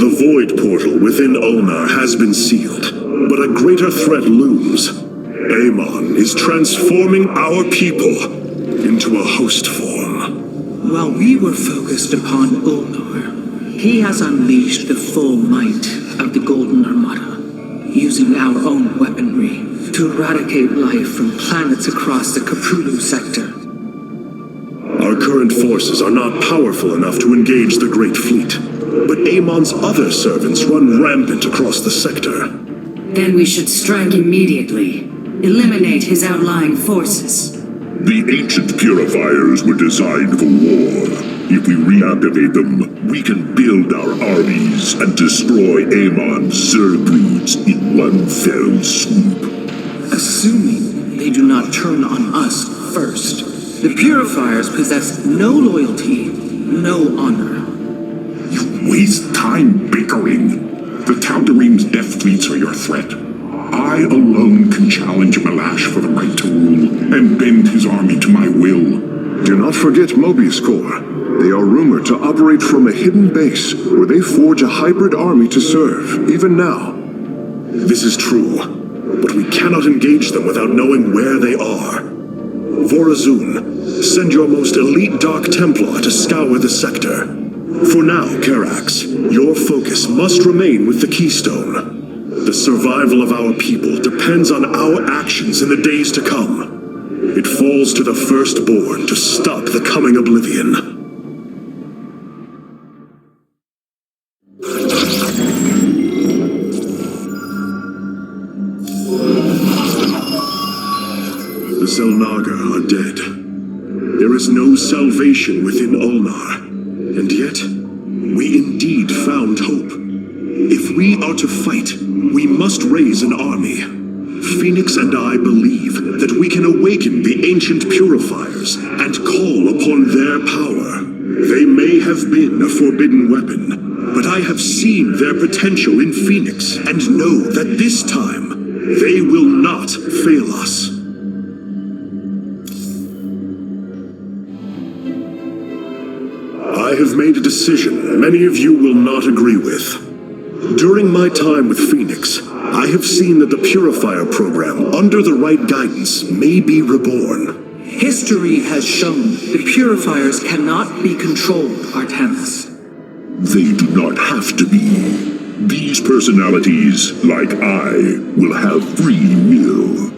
The void portal within Ulnar has been sealed, but a greater threat looms. Amon is transforming our people into a host form. While we were focused upon Ulnar, he has unleashed the full might of the Golden Armada, using our own weaponry to eradicate life from planets across the Caprulu sector. Our current forces are not powerful enough to engage the Great Fleet, but Amon's other servants run rampant across the sector. Then we should strike immediately. Eliminate his outlying forces. The ancient purifiers were designed for war. If we reactivate them, we can build our armies and destroy Amon's Zerg broods in one fell swoop. Assuming they do not turn on us first. The Purifiers possess no loyalty, no honor. You waste time bickering. The Tal'Darim's death fleets are your threat. I alone can challenge Malash for the right to rule and bend his army to my will. Do not forget Mobius Corps. They are rumored to operate from a hidden base where they forge a hybrid army to serve, even now. This is true, but we cannot engage them without knowing where they are. Vorazun, send your most elite Dark Templar to scour the sector. For now, Karax, your focus must remain with the Keystone. The survival of our people depends on our actions in the days to come. It falls to the Firstborn to stop the coming oblivion. The Zelnaga are dead. There is no salvation within Ulnar, and yet, we indeed found hope. If we are to fight, we must raise an army. Phoenix and I believe that we can awaken the ancient purifiers and call upon their power. They may have been a forbidden weapon, but I have seen their potential in Phoenix and know that this time, they will not fail us. I have made a decision many of you will not agree with. During my time with Phoenix, I have seen that the Purifier program, under the right guidance, may be reborn. History has shown the Purifiers cannot be controlled, Artemis. They do not have to be. These personalities, like I, will have free will.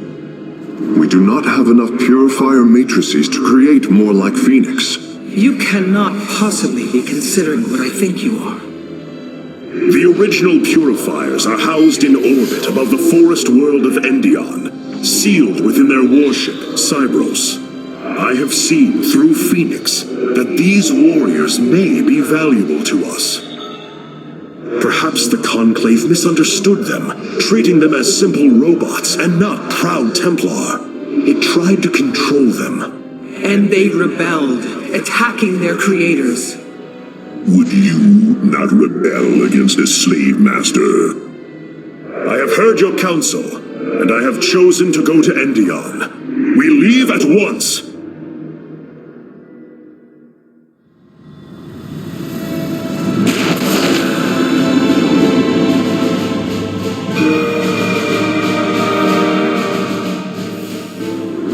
We do not have enough Purifier matrices to create more like Phoenix. You cannot possibly be considering what I think you are. The original Purifiers are housed in orbit above the forest world of Endion, sealed within their warship, Cybros. I have seen through Phoenix that these warriors may be valuable to us. Perhaps the Conclave misunderstood them, treating them as simple robots and not proud Templar. It tried to control them. And they rebelled, attacking their creators. Would you not rebel against a slave master? I have heard your counsel, and I have chosen to go to Endion. We leave at once!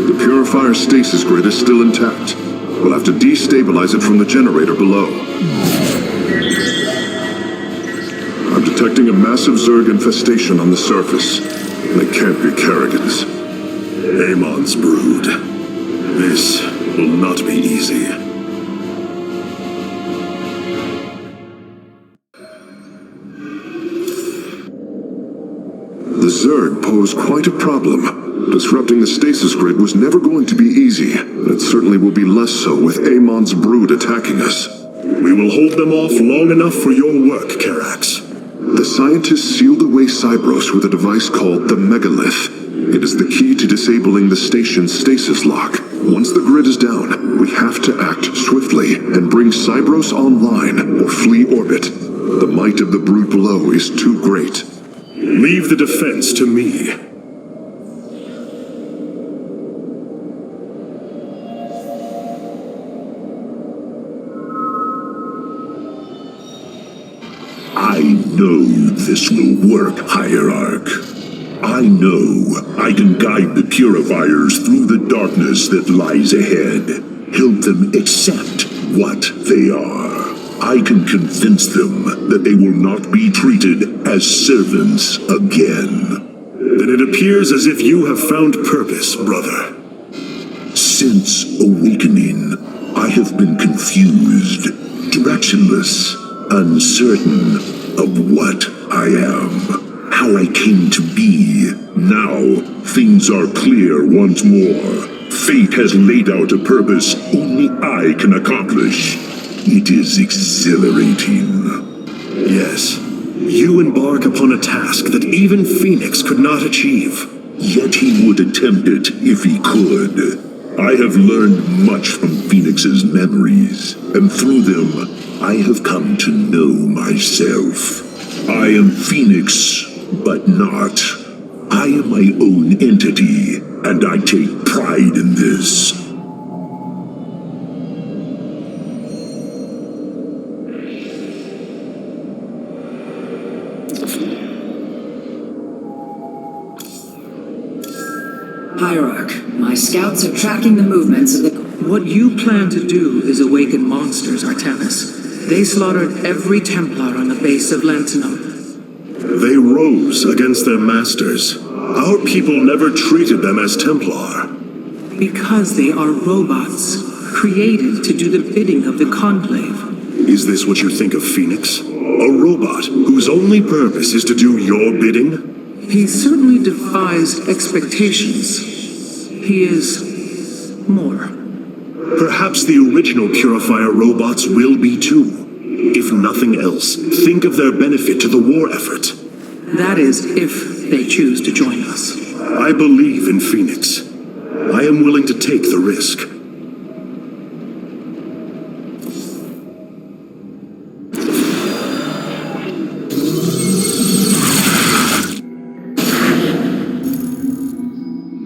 The Purifier stasis grid is still intact. We'll have to destabilize it from the generator below. I'm detecting a massive Zerg infestation on the surface. They can't be Kerrigans. Amon's brood. This will not be easy. The Zerg pose quite a problem. Disrupting the stasis grid was never going to be easy, and it certainly will be less so with Amon's brood attacking us. We will hold them off long enough for your work, Karax. The scientists sealed away Cybros with a device called the Megalith. It is the key to disabling the station's stasis lock. Once the grid is down, we have to act swiftly and bring Cybros online or flee orbit. The might of the brood below is too great. Leave the defense to me. I know this will work, Hierarch. I know I can guide the Purifiers through the darkness that lies ahead. Help them accept what they are. I can convince them that they will not be treated as servants again. Then it appears as if you have found purpose, brother. Since awakening, I have been confused, directionless, uncertain of what I am, how I came to be. Now, things are clear once more. Fate has laid out a purpose only I can accomplish. It is exhilarating. Yes, you embark upon a task that even Phoenix could not achieve. Yet he would attempt it if he could. I have learned much from Phoenix's memories, and through them, I have come to know myself. I am Phoenix, but not. I am my own entity, and I take pride in this. Hierarch, my scouts are tracking the movements of the... What you plan to do is awaken monsters, Artanis. They slaughtered every Templar on the base of Lantinum. They rose against their masters. Our people never treated them as Templar. Because they are robots, created to do the bidding of the Conclave. Is this what you think of Phoenix? A robot whose only purpose is to do your bidding? He certainly defies expectations. He is more. Perhaps the original Purifier robots will be too. If nothing else, think of their benefit to the war effort. That is, if they choose to join us. I believe in Phoenix. I am willing to take the risk.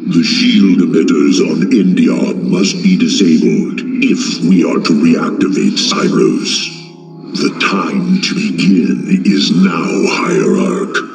The shield emitters on Endion must be disabled if we are to reactivate Cyros. The time to begin is now, Hierarch.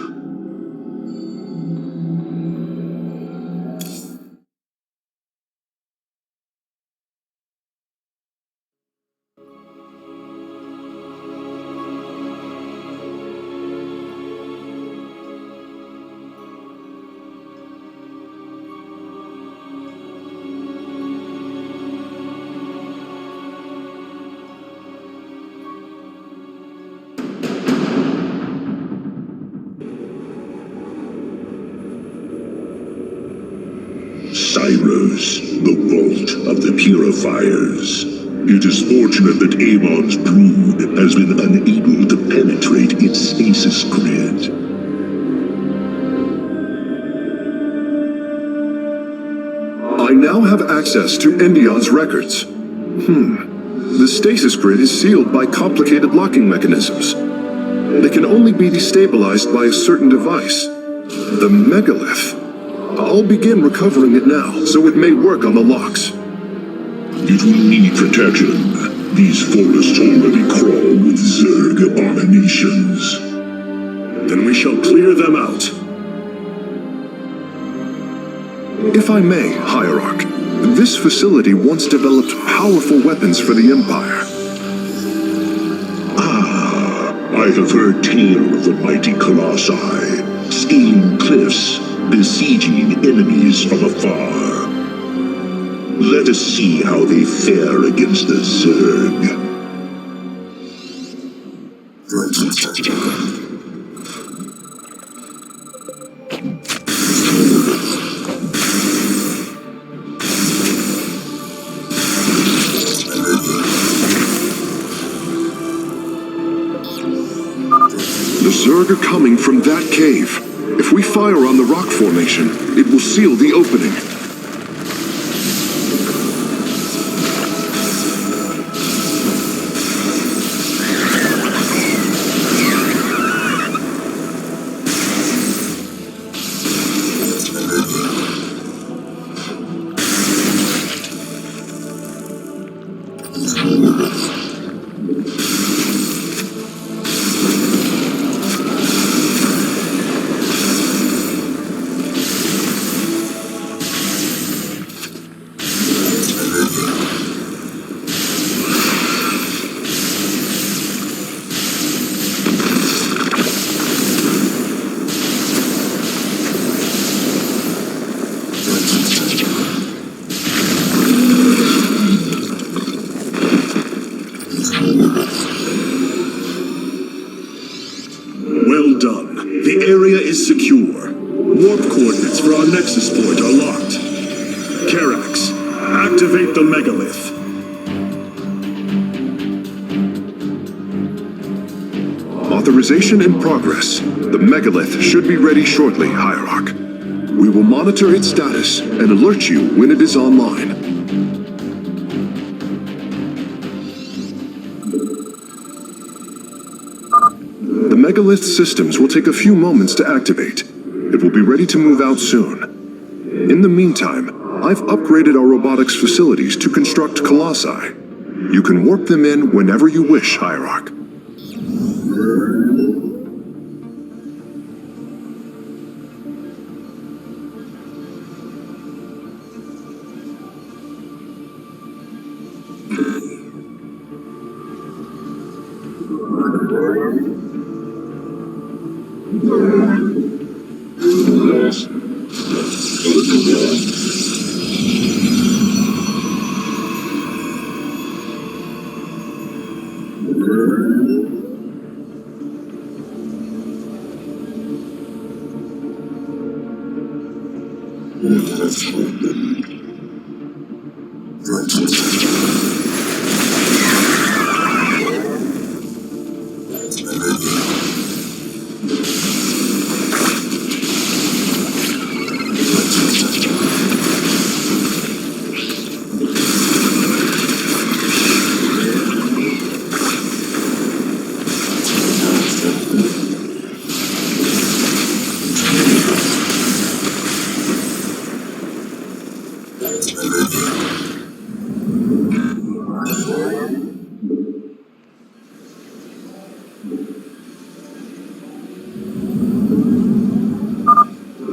Cyros, the vault of the Purifiers. It is fortunate that Amon's brood has been unable to penetrate its stasis grid. I now have access to Endion's records. The stasis grid is sealed by complicated locking mechanisms. They can only be destabilized by a certain device. The megalith. I'll begin recovering it now, so it may work on the locks. It will need protection. These forests already crawl with Zerg abominations. Then we shall clear them out. If I may, Hierarch, this facility once developed powerful weapons for the Empire. I have heard tale of the mighty colossi, scaling cliffs, besieging enemies from afar. Let us see how they fare against the Zerg. The Zerg are coming from that cave. If we fire on the rock formation, it will seal the opening. warp coordinates for our nexus point are locked. Karax, activate the megalith. Authorization in progress. The megalith should be ready shortly, Hierarch. We will monitor its status and alert you when it is online. The megalith systems will take a few moments to activate. It will be ready to move out soon. In the meantime, I've upgraded our robotics facilities to construct colossi. You can warp them in whenever you wish, Hierarch.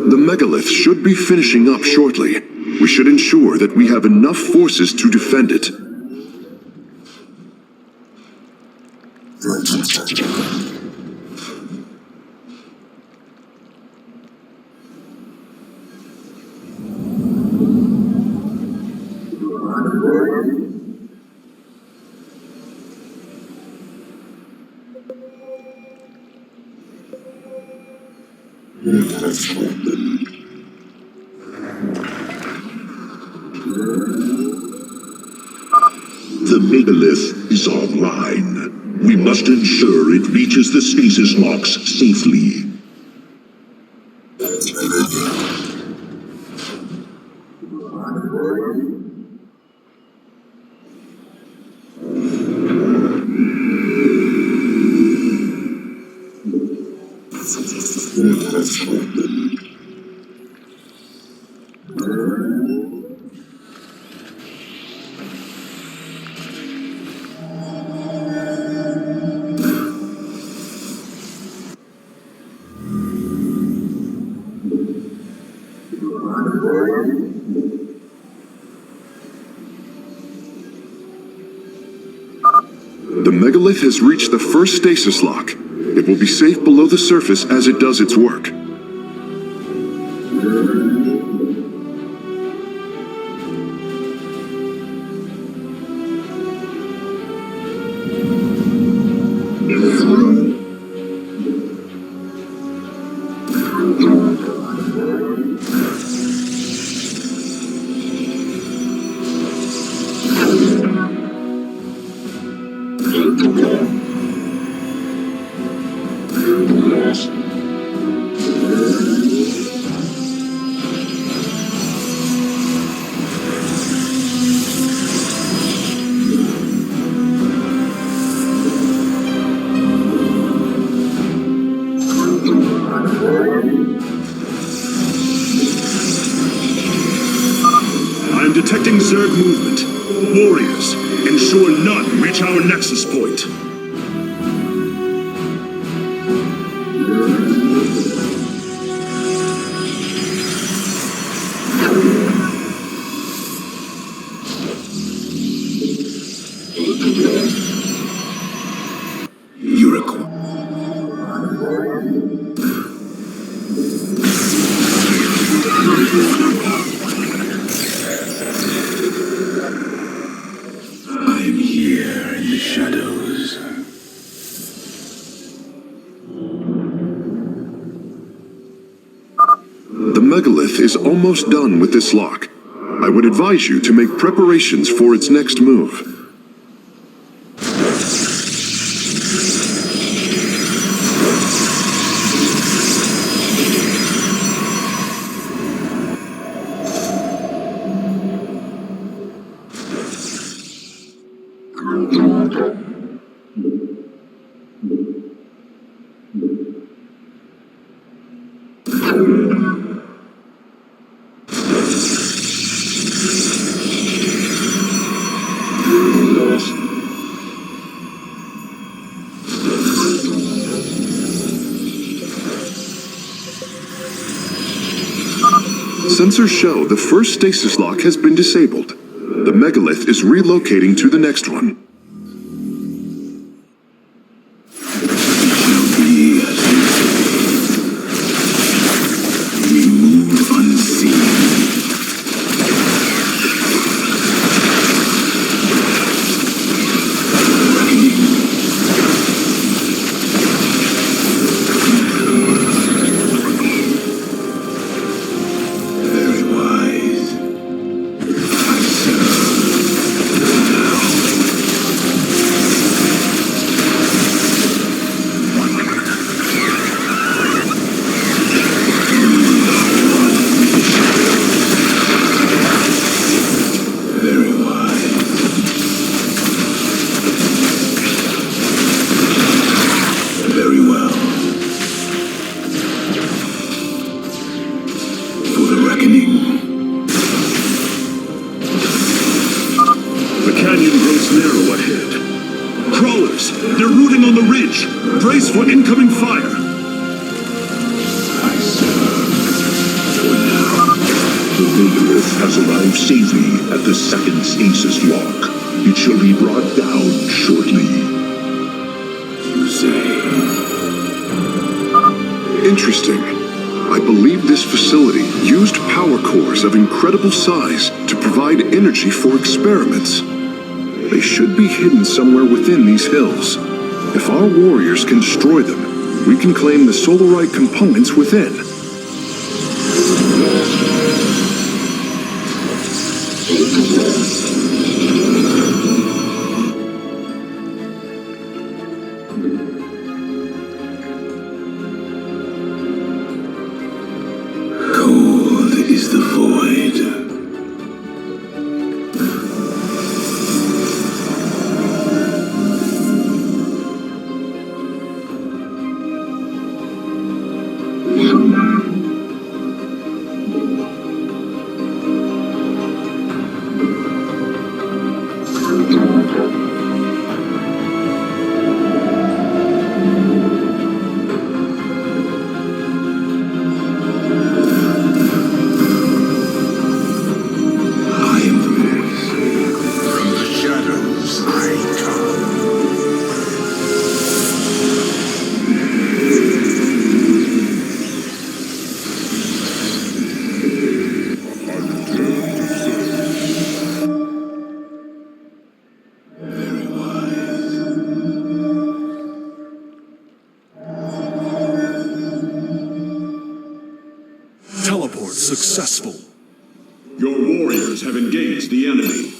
The megalith should be finishing up shortly. We should ensure that we have enough forces to defend it. The megalith is online. We must ensure it reaches the stasis locks safely. The megalith has reached the first stasis lock. It will be safe below the surface as it does its work. I'm detecting Zerg movement. Warriors, ensure none reach our nexus point. I'm here in the shadows. The is almost done with this lock. I would advise you to make preparations for its next move. Sensors show the first stasis lock has been disabled. The megalith is relocating to the next one. Brace for incoming fire! I serve. For now, the Leagacy has arrived safely at the second stasis lock. It shall be brought down shortly. You say? Interesting. I believe this facility used power cores of incredible size to provide energy for experiments. They should be hidden somewhere within these hills. If our warriors can destroy them, we can claim the Solarite components within. Cold is the void. Teleport successful. Your warriors have engaged the enemy.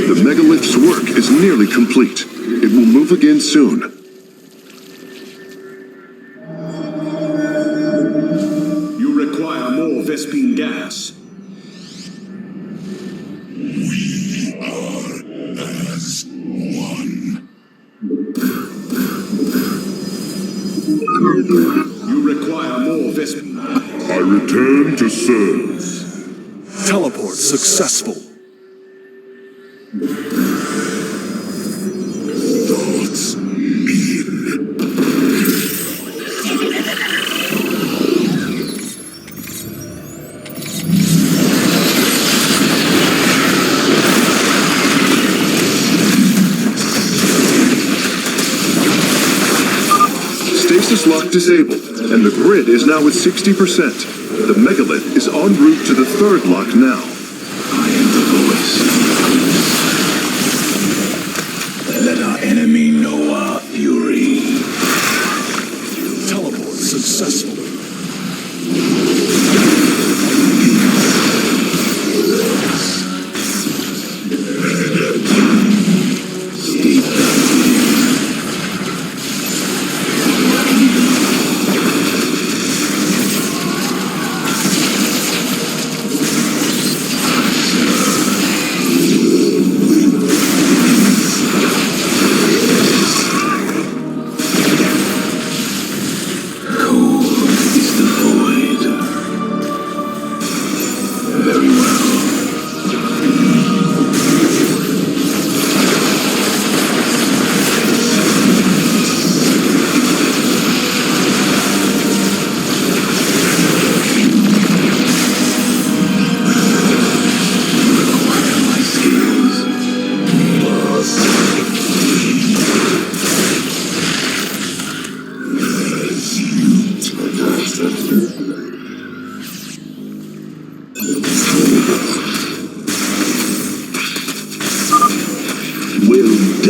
The megalith's work is nearly complete. It will move again soon. You require more Vespine gas. We are as one. You require more Vespine. I return to serve. Teleport successful. Thoughts in. Stasis lock disabled, and the grid is now at 60%. The megalith is en route to the third lock now. I am the voice. Let our enemy know our fury. Teleport successful.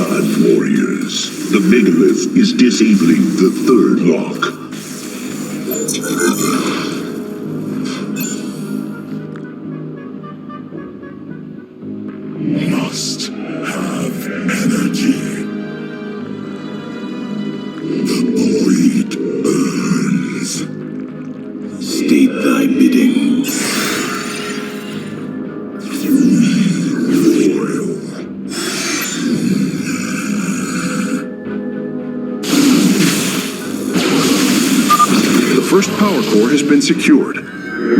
GCard warriors. The megalith is disabling the third lock. Must have energy. The void burns. State thy bidding. The first power core has been secured.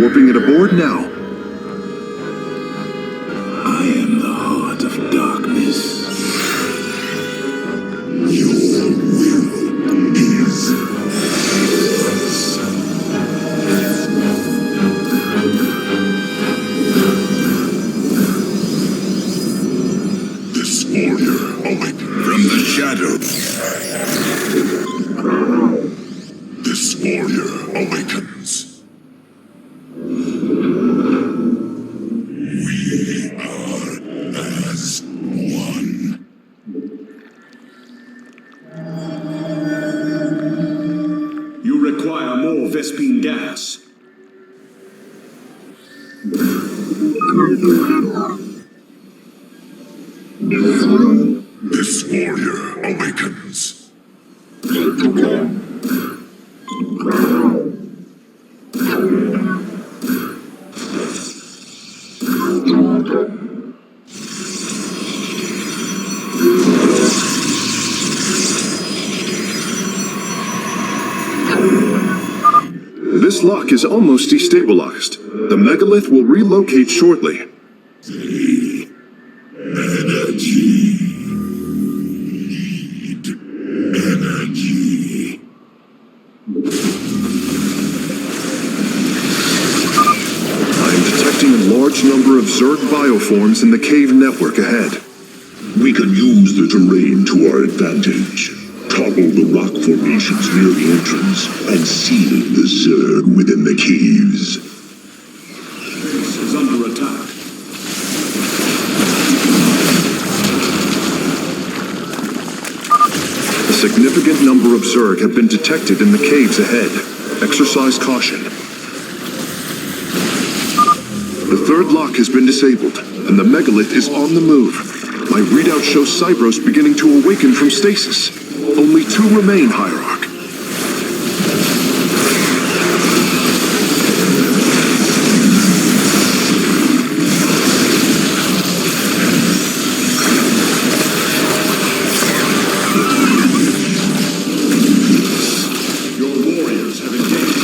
Warping it aboard now. I am the heart of darkness. Your will is this warrior awake from the shadows. This warrior awakens. We are as one. You require more Vespine gas. This warrior awakens. This lock is almost destabilized. The megalith will relocate shortly. The energy. Need energy. I am detecting a large number of Zerg bioforms in the cave network ahead. We can use the terrain to our advantage. Topple the rock formations near the entrance and seal the Zerg within the caves. Base is under attack. A significant number of Zerg have been detected in the caves ahead. Exercise caution. The third lock has been disabled, and the megalith is on the move. My readout shows Cybros beginning to awaken from stasis. Only 2 remain, Hierarch. Your warriors have engaged.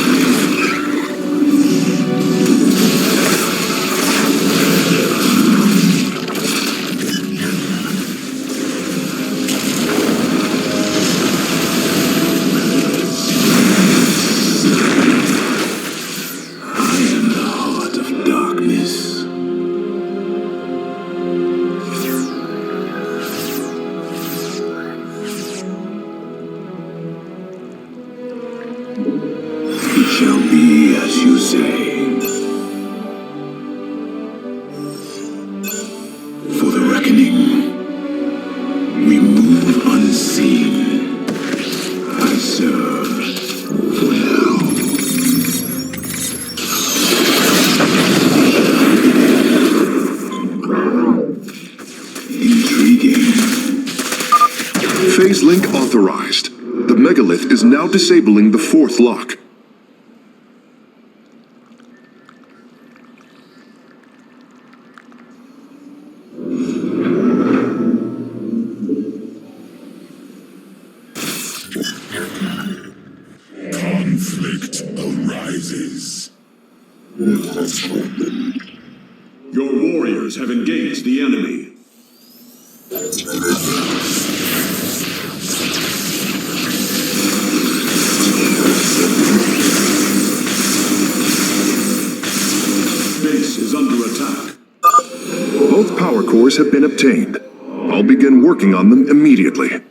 It shall be as you say. For the reckoning, we move unseen. I serve well. Intriguing. Phase link authorized. The megalith is now disabling the 4th lock. Conflict arises. Your warriors have engaged the enemy. Base is under attack. Both power cores have been obtained. I'll begin working on them immediately.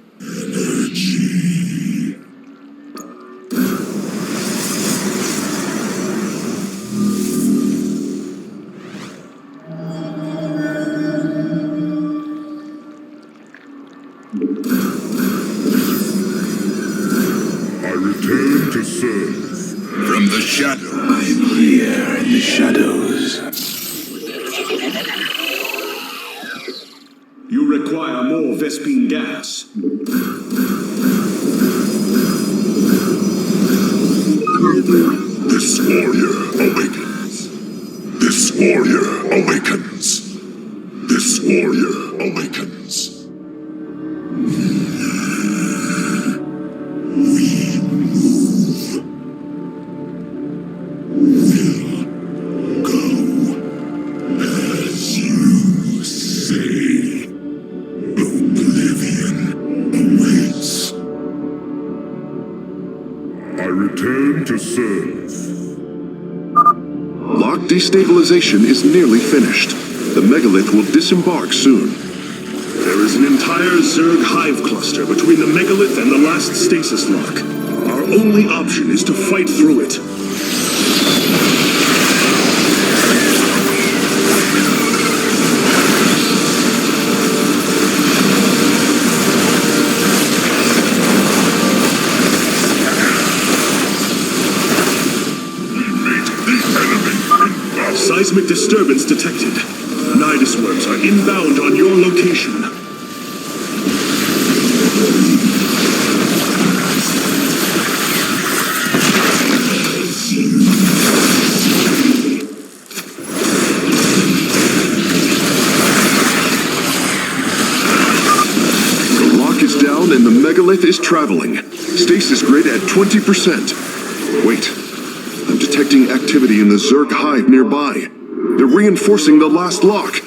require more Vespine gas. This warrior awakens. This warrior awakens. This warrior awakens. We move. We'll go as you say. Oblivion awaits. I return to serve. Lock destabilization is nearly finished. The megalith will disembark soon. There is an entire Zerg hive cluster between the megalith and the last stasis lock. Our only option is to fight through it. Seismic disturbance detected. Nidus worms are inbound on your location. The lock is down and the megalith is traveling. Stasis grid at 20%. Wait. I'm detecting activity in the Zerg hive nearby. They're reinforcing the last lock.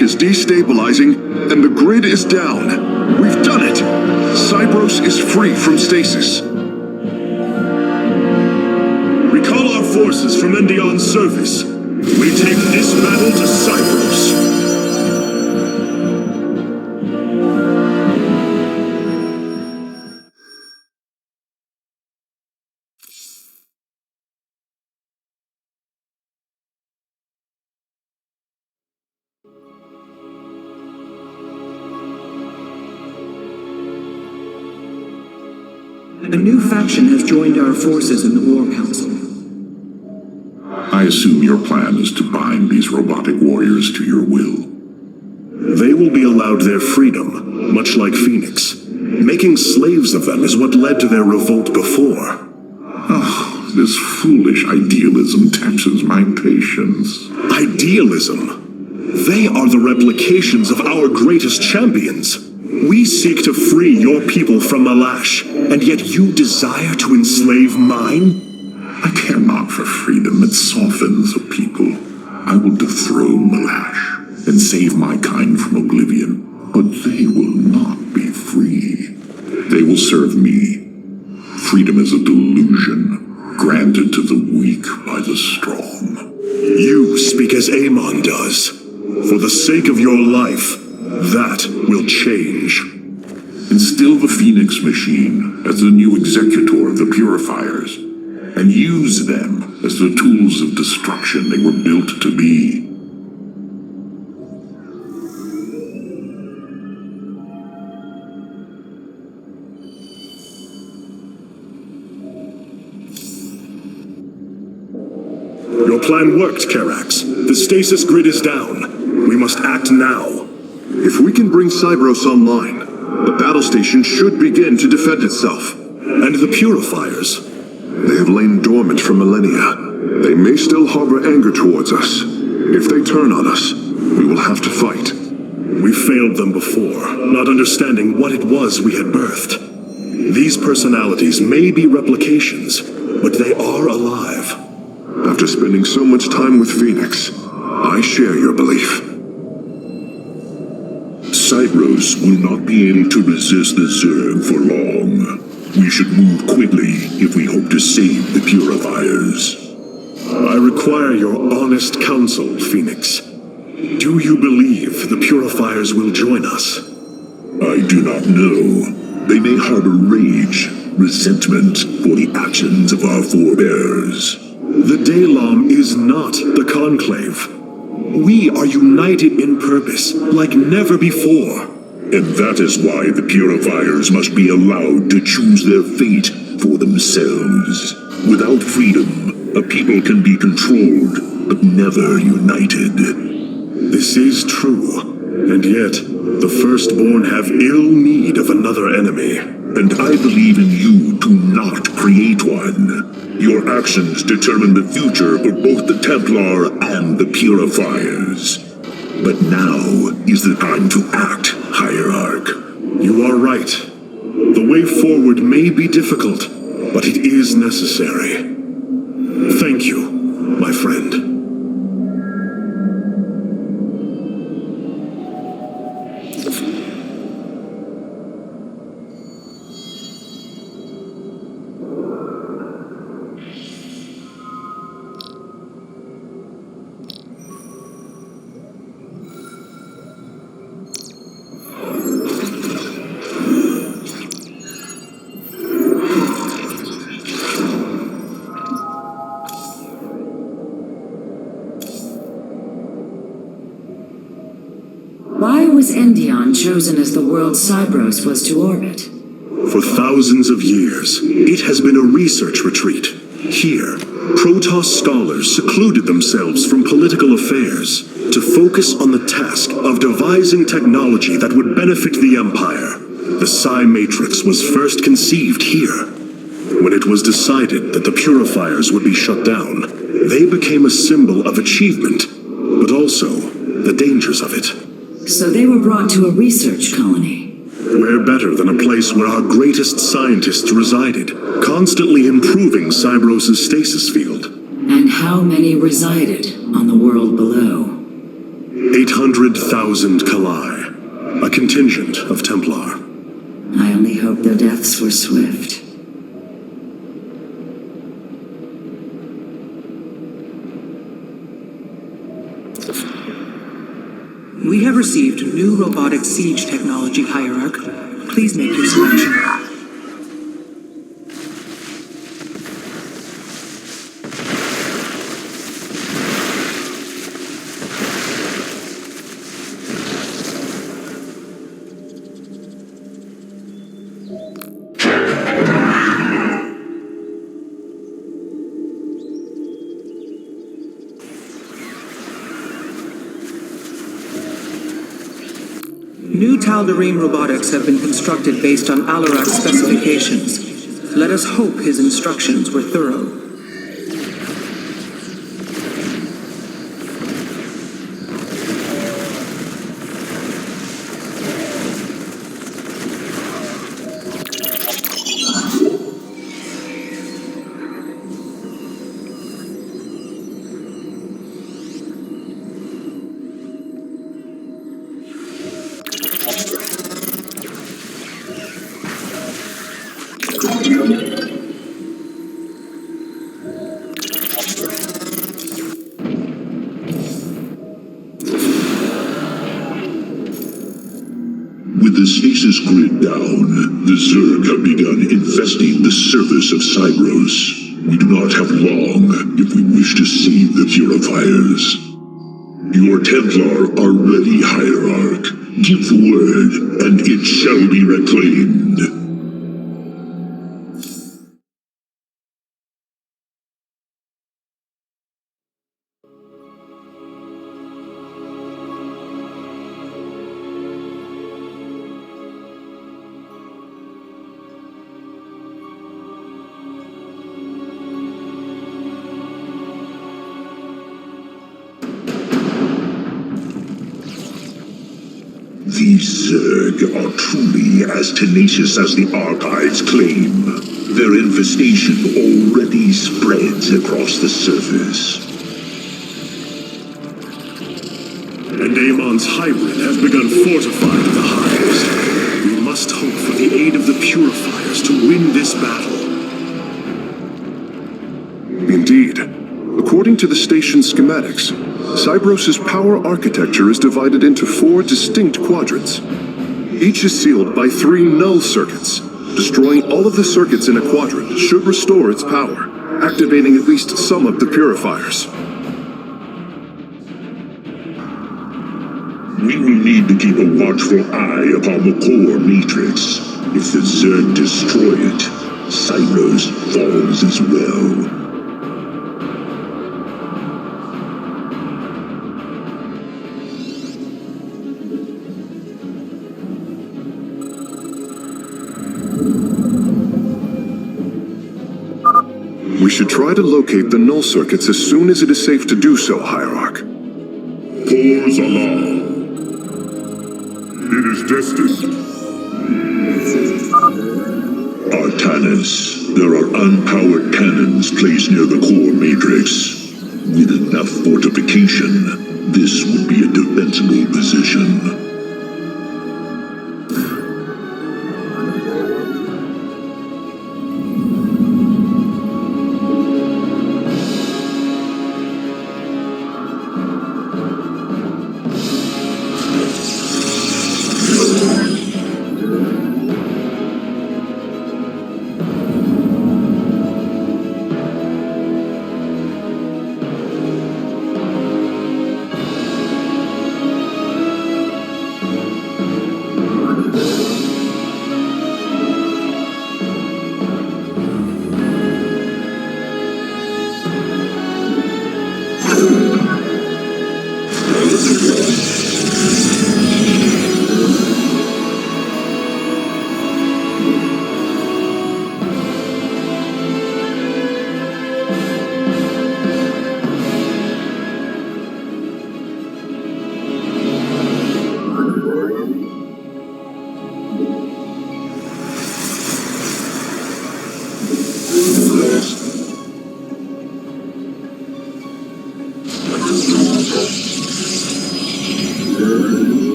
Is destabilizing, and the grid is down. We've done it! Cybros is free from stasis. Recall our forces from Endion's service. We take this battle to Cybros. A new faction has joined our forces in the War Council. I assume your plan is to bind these robotic warriors to your will. They will be allowed their freedom, much like Phoenix. Making slaves of them is what led to their revolt before. Oh, this foolish idealism taxes my patience. Idealism? They are the replications of our greatest champions. We seek to free your people from Malash, and yet you desire to enslave mine? I care not for freedom that softens a people. I will dethrone Malash and save my kind from oblivion, but they will not be free. They will serve me. Freedom is a delusion, granted to the weak by the strong. You speak as Amon does. For the sake of your life, That will change. Instill the Phoenix machine as the new executor of the Purifiers, and use them as the tools of destruction they were built to be. Your plan worked, Karax. The stasis grid is down. We must act now. If we can bring Cybros online, the battle station should begin to defend itself. And the Purifiers? They have lain dormant for millennia. They may still harbor anger towards us. If they turn on us, we will have to fight. We failed them before, not understanding what it was we had birthed. These personalities may be replications, but they are alive. After spending so much time with Phoenix, I share your belief. Cybros will not be able to resist the Zerg for long. We should move quickly if we hope to save the Purifiers. I require your honest counsel, Phoenix. Do you believe the Purifiers will join us? I do not know. They may harbor rage, resentment for the actions of our forebears. The Daylom is not the Conclave. We are united in purpose, like never before. And that is why the Purifiers must be allowed to choose their fate for themselves. Without freedom, a people can be controlled, but never united. This is true, and yet the Firstborn have ill need of another enemy. And I believe in you to not create one. Your actions determine the future for both the Templar and the Purifiers. But now is the time to act, Hierarch. You are right. The way forward may be difficult, but it is necessary. Thank you, my friend. Why was Endion chosen as the world Cybros was to orbit? For thousands of years, it has been a research retreat. Here, Protoss scholars secluded themselves from political affairs to focus on the task of devising technology that would benefit the Empire. The Psi Matrix was first conceived here. When it was decided that the Purifiers would be shut down, they became a symbol of achievement, but also the dangers of it. So they were brought to a research colony. Where better than a place where our greatest scientists resided, constantly improving Cybros' stasis field. And how many resided on the world below? 800,000 Kalai, a contingent of Templar. I only hope their deaths were swift. We have received new robotic siege technology, Hierarch. Please make your selection. New Tal'Darim robotics have been constructed based on Alarak's specifications. Let us hope his instructions were thorough. With the stasis grid down, the Zerg have begun infesting the surface of Cybros. We do not have long if we wish to save the purifiers. Your Templar are ready, Hierarch. Give the word, and it shall be reclaimed. These Zerg are truly as tenacious as the archives claim. Their infestation already spreads across the surface. And Amon's hybrid has begun fortifying the hives. We must hope for the aid of the purifiers to win this battle. Indeed. According to the station's schematics, Cybros' power architecture is divided into 4 distinct quadrants. Each is sealed by 3 null circuits. Destroying all of the circuits in a quadrant should restore its power, activating at least some of the purifiers. We will need to keep a watchful eye upon the core matrix. If the Zerg destroy it, Cybros falls as well. We should try to locate the null circuits as soon as it is safe to do so, Hierarch. Pores along. It is destined. Artanis, there are unpowered cannons placed near the core matrix. With enough fortification, this would be a defensible position.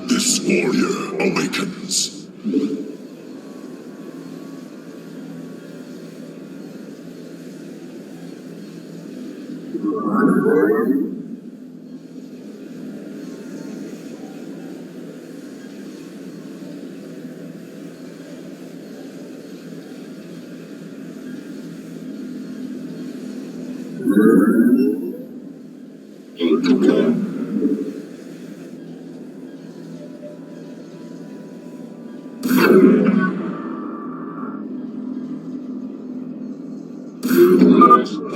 This warrior awakens.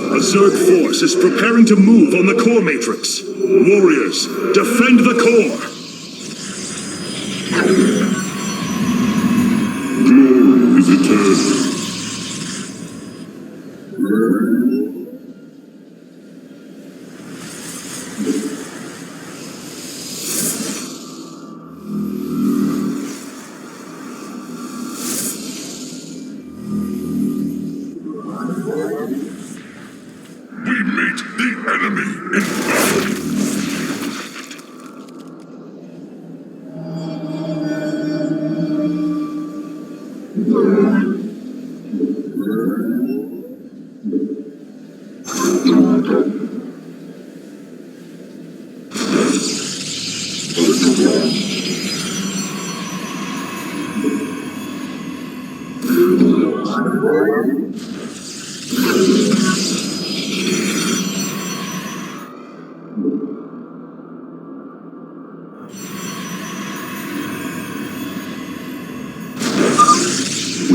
A Zerg force is preparing to move on the core matrix. Warriors, defend the core! Glory is eternal. We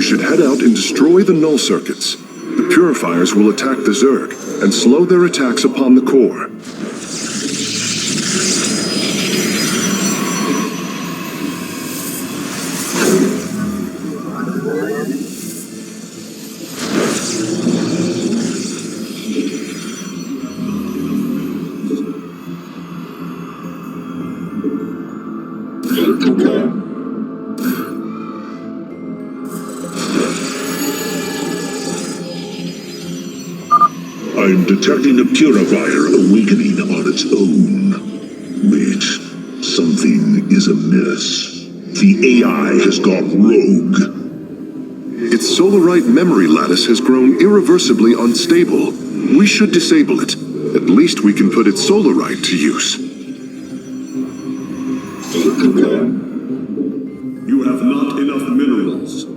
should head out and destroy the null circuits. The purifiers will attack the Zerg and slow their attacks upon the core. I'm detecting a purifier awakening on its own. Wait, something is amiss. The AI has gone rogue. Its solarite memory lattice has grown irreversibly unstable. We should disable it. At least we can put its solarite to use. You have not enough minerals.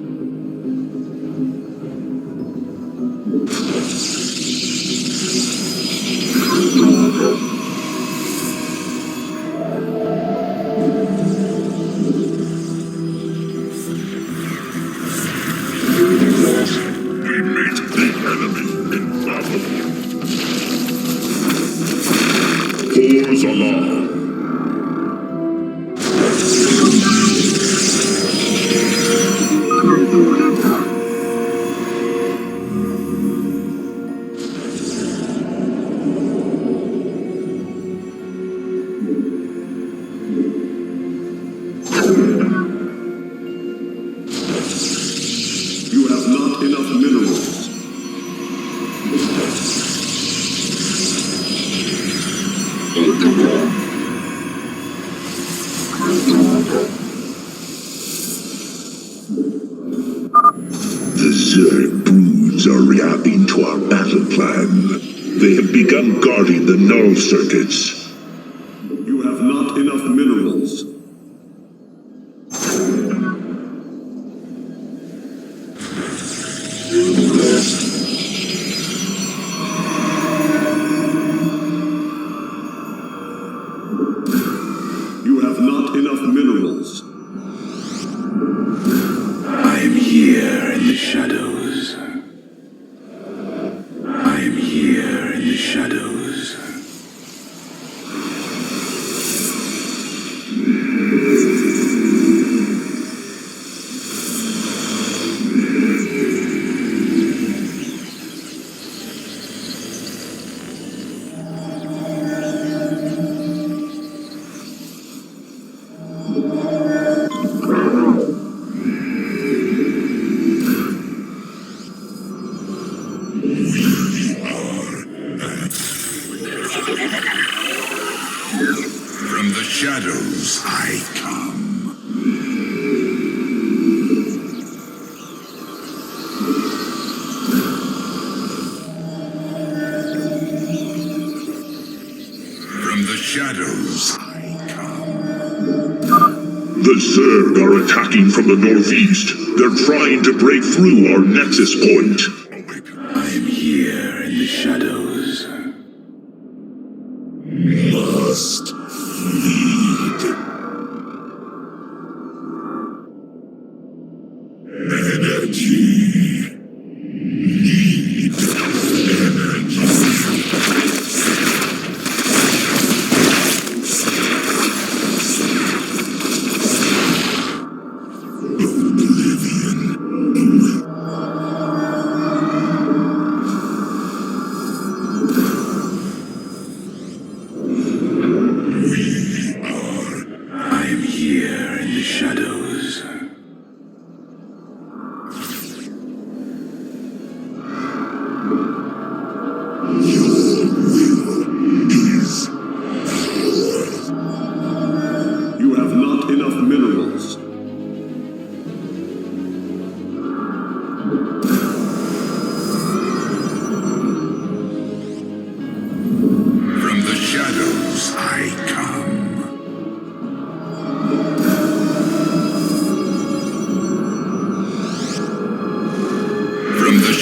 We meet the enemy in battle. Pause alarm. You have not enough minerals. The Zerg broods are reacting to our battle plan. They have begun guarding the null circuits. You have not enough minerals. You have not enough minerals. I am here in the shadows. I am here in the shadows. From the shadows I come. From the shadows I come. The Zerg are attacking from the northeast. They're trying to break through our nexus point. I am here in the shadows. Must lead. Energy. Need energy. Oblivion. We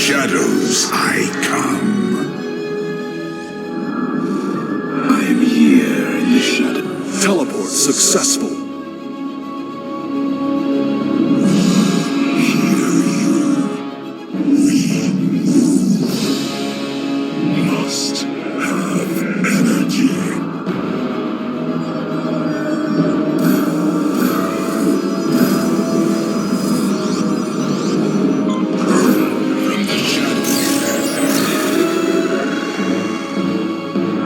shadows I come. I am here in the shadow. Teleport successful. Must have energy. From the shadows.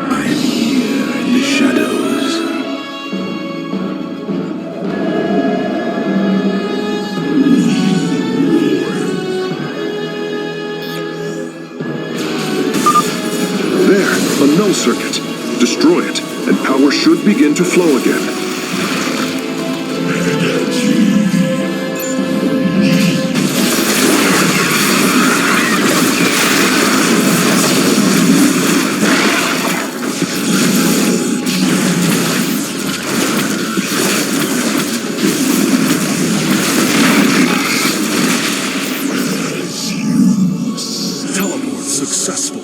I am here in the shadows. There, a null circuit. Destroy it, and power should begin to flow again. Teleport successful.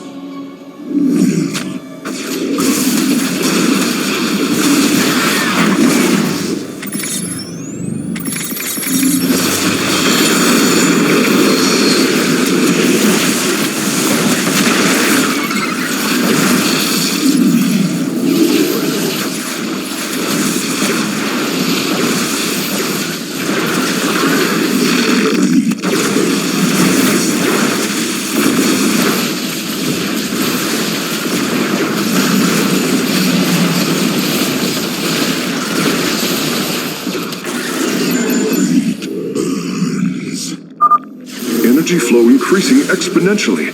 Energy flow increasing exponentially.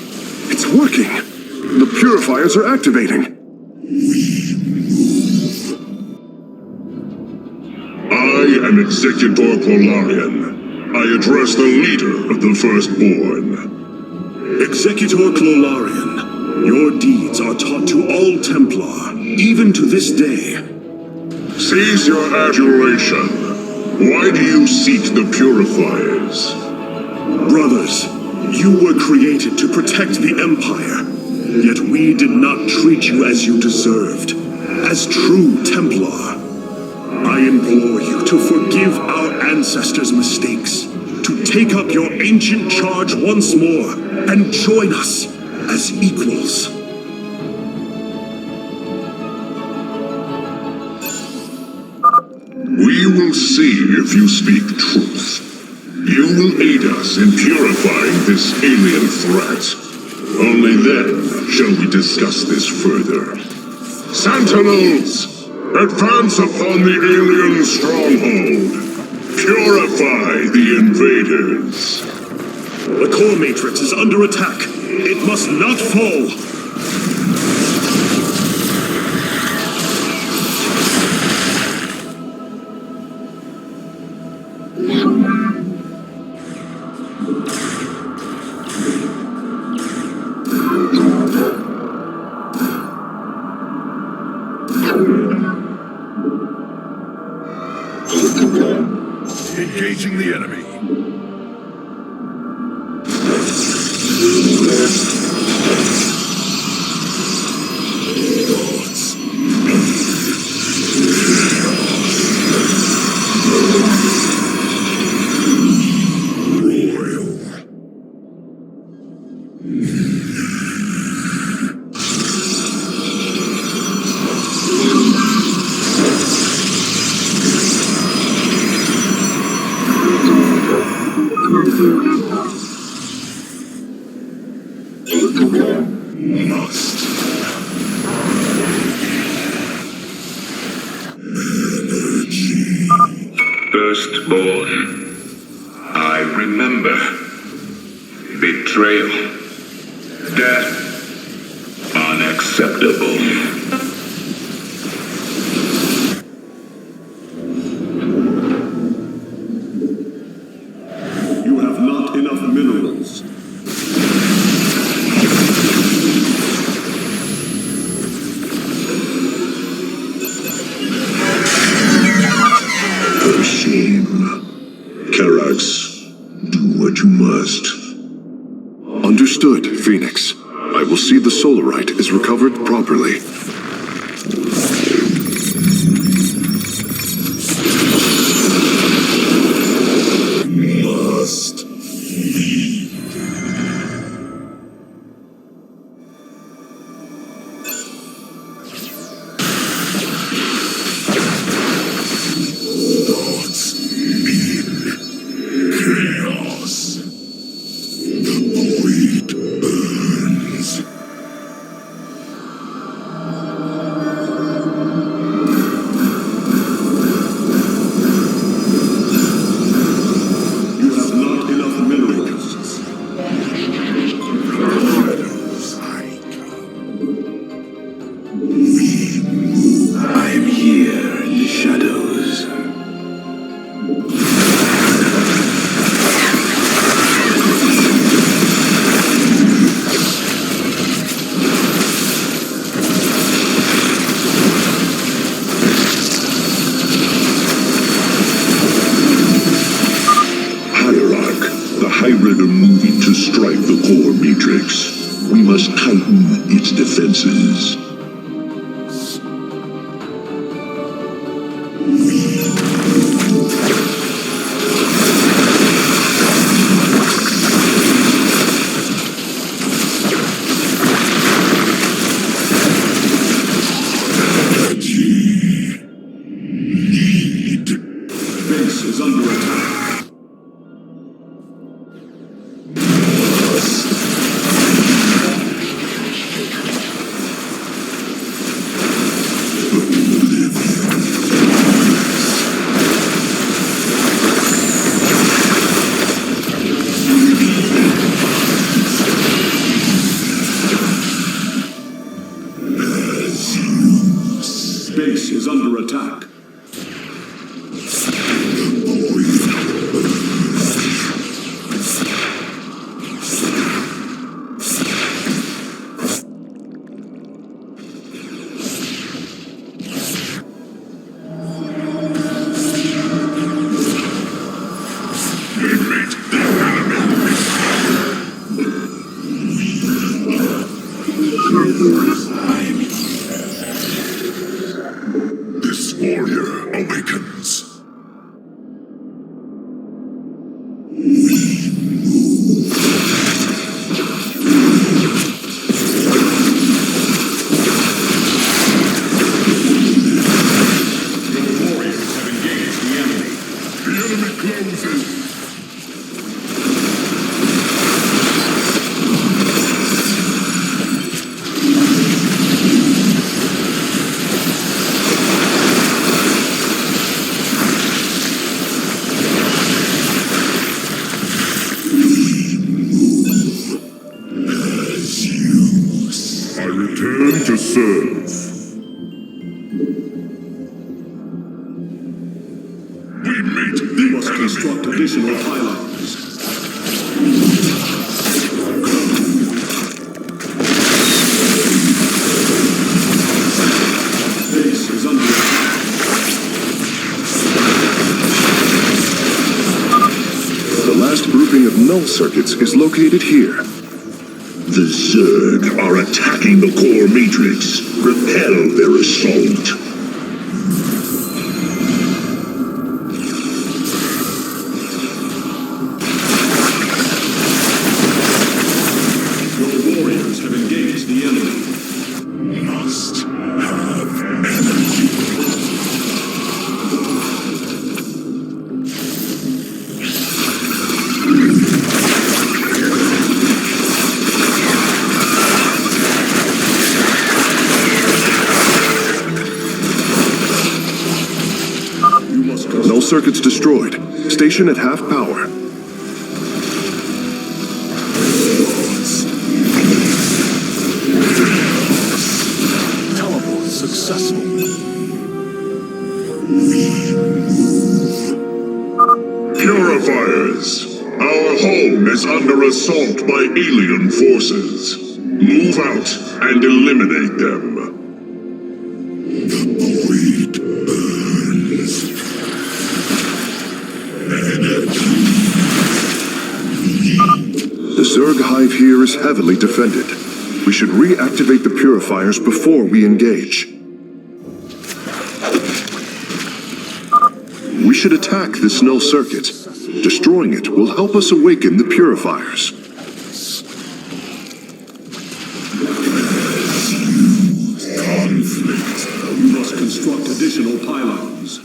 It's working. The purifiers are activating. I am Executor Clolarian. I address the leader of the Firstborn. Executor Clolarian, your deeds are taught to all Templar, even to this day. Cease your adulation. Why do you seek the Purifiers? Brothers, you were created to protect the Empire, yet we did not treat you as you deserved, as true Templar. I implore you to forgive our ancestors' mistakes, to take up your ancient charge once more, and join us as equals. We will see if you speak truth. You will aid us in purifying this alien threat. Only then shall we discuss this further. Sentinels! Advance upon the alien stronghold! Purify the invaders! The core matrix is under attack. It must not fall. Engaging the enemy. Firstborn, I remember. Betrayal. Death. Unacceptable. You have not enough minerals. For shame. Karax, do what you must. Understood. Understood, Phoenix. I will see the Solarite is recovered properly. Must leave. Thoughts mean chaos. The void burns. You have not enough minerals. Shadows I come. I'm here in the shadows. Hierarch, the hybrid are moving to strike the core matrix. We must tighten its defenses. Base is under attack. Base is under attack. This warrior awakens. The enemy closes. I return to serve. We meet the Must construct additional pylons. Base is under attack. The last grouping of null circuits is located here. The Zerg are attacking the core matrix. Repel their assault. Your warriors have engaged the enemy. Must have energy. Null circuits destroyed. Station at half power. Teleport successful. Purifiers, our home is under assault by alien forces. Move out and eliminate them. The void burns. The Zerg hive here is heavily defended. We should reactivate the purifiers before we engage. We should attack this null circuit. Destroying it will help us awaken the purifiers. Conflict. We must construct additional pylons.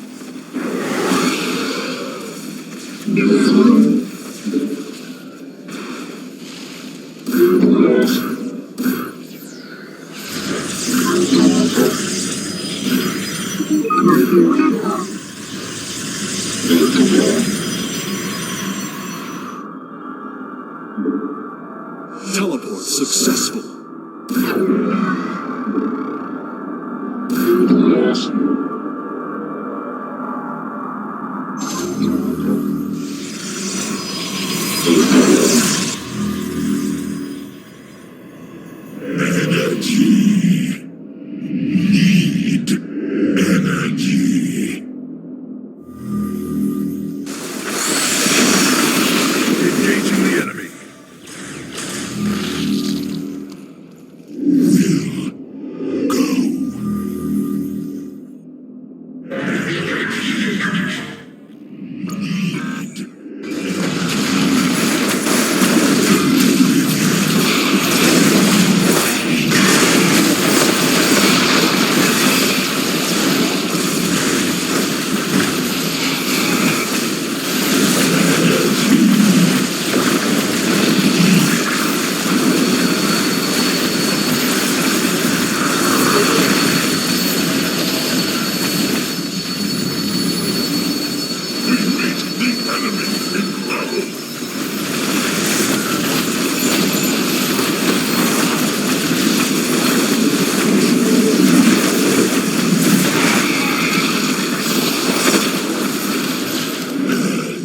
Teleport successful.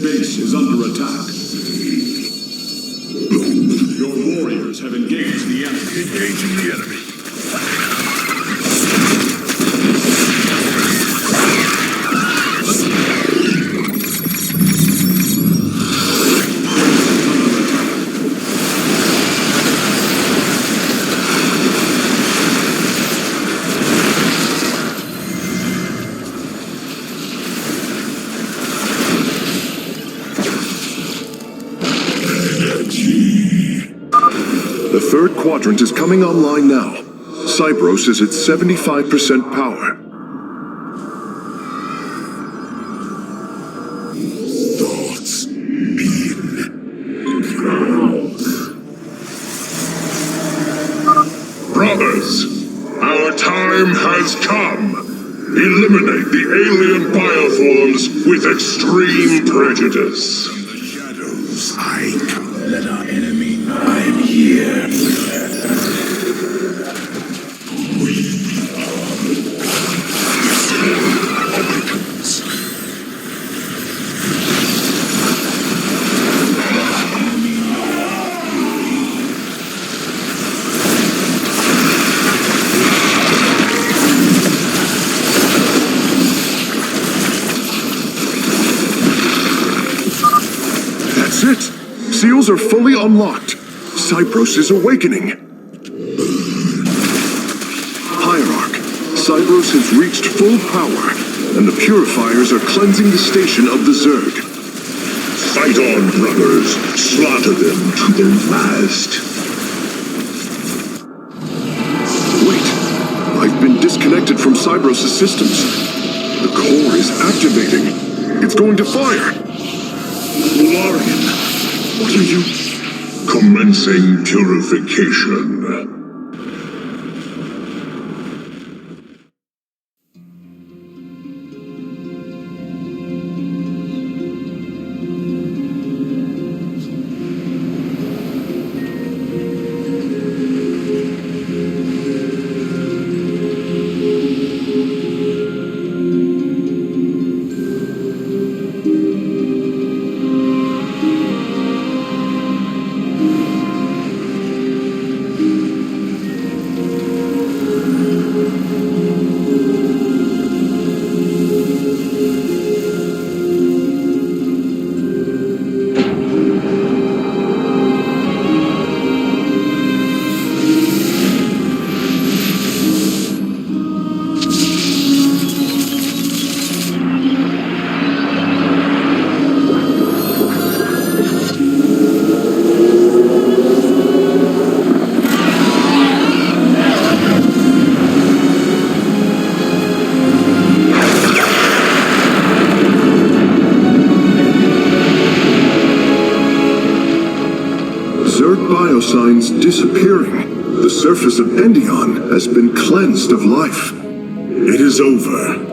Base is under attack. Your warriors have engaged the enemy. Engaging the enemy. The third quadrant is coming online now. Cybros is at 75% power. Thoughts in. Brothers, our time has come. Eliminate the alien bioforms with extreme prejudice. From the shadows, I come. Let our enemy know I am here. That's it! Seals are fully unlocked. Cybros is awakening. Hierarch, Cybros has reached full power, and the purifiers are cleansing the station of the Zerg. Fight on, brothers. Slaughter them to the last. Wait, I've been disconnected from Cybros' systems. The core is activating. It's going to fire. Larian, what are you... Commencing purification. signs disappearing. The surface of Endion has been cleansed of life. It is over.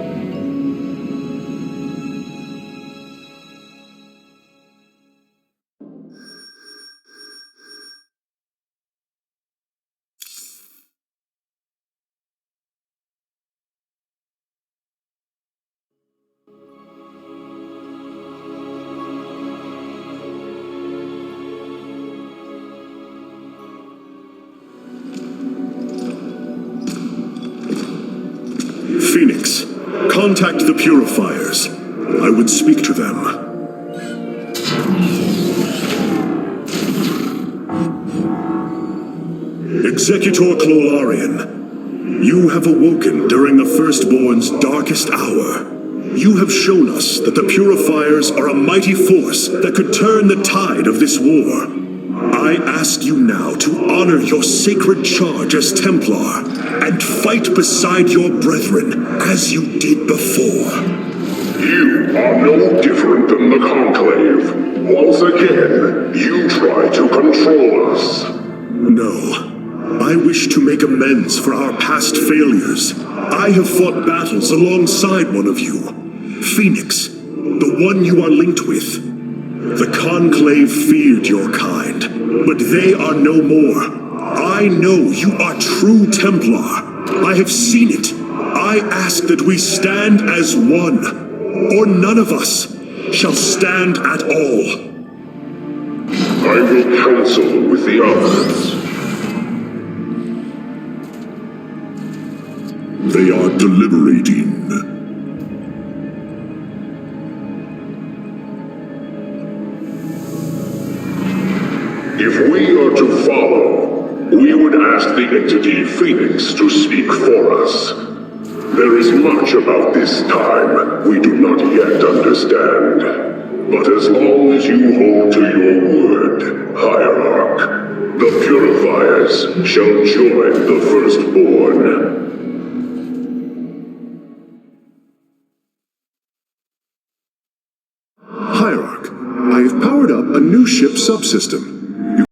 Phoenix, contact the Purifiers. I would speak to them. Executor Clolarian, you have awoken during the Firstborn's darkest hour. You have shown us that the Purifiers are a mighty force that could turn the tide of this war. I ask you now to honor your sacred charge as Templar and fight beside your brethren as you did before. You are no different than the Conclave. Once again, you try to control us. No. I wish to make amends for our past failures. I have fought battles alongside one of you. Phoenix, the one you are linked with. The Conclave feared your kind, but they are no more. I know you are true Templar. I have seen it. I ask that we stand as one, or none of us shall stand at all. I will counsel with the others. They are deliberating. If we are to follow, we would ask the entity Phoenix to speak for us. There is much about this time we do not yet understand. But as long as you hold to your word, Hierarch, the Purifiers shall join the Firstborn. Hierarch, I have powered up a new ship subsystem.